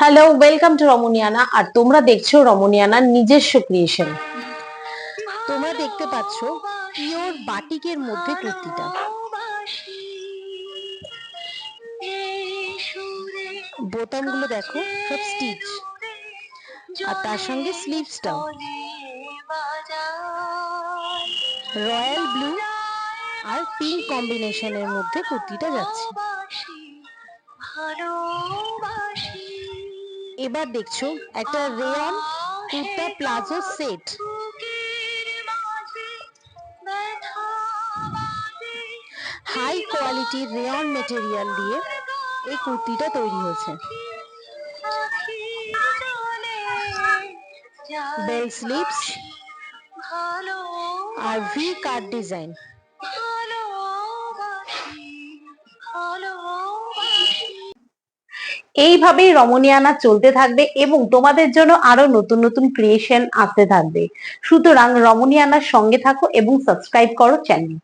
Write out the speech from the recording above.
Hello, welcome to Ramaniyana. আর তোমরা দেখছো রমণিয়ানার নিজস্ব ক্রিয়েশন। তোমরা দেখতে পাচ্ছ পিওর বাটিকের মধ্যে কুর্তিটা। বোতামগুলো দেখো সব স্টিচ, আর তার সঙ্গে স্লিভসটাও রয়্যাল ব্লু আর পিঙ্ক কম্বিনেশনের মধ্যে কুর্তিটা যাচ্ছে। এবার দেখছো একটা rayon kurta palazzo set. High কোয়ালিটির রেয়ন মেটেরিয়াল দিয়ে এই কুর্তিটা তৈরি হয়েছে। বেল স্লিভস আর ভি কাট ডিজাইন। এইভাবেই রমণিয়ানা চলতে থাকবে এবং তোমাদের জন্য আরো নতুন নতুন ক্রিয়েশন আসতে থাকবে। সুতরাং রমণিয়ানার সঙ্গে থাকো এবং সাবস্ক্রাইব করো চ্যানেল।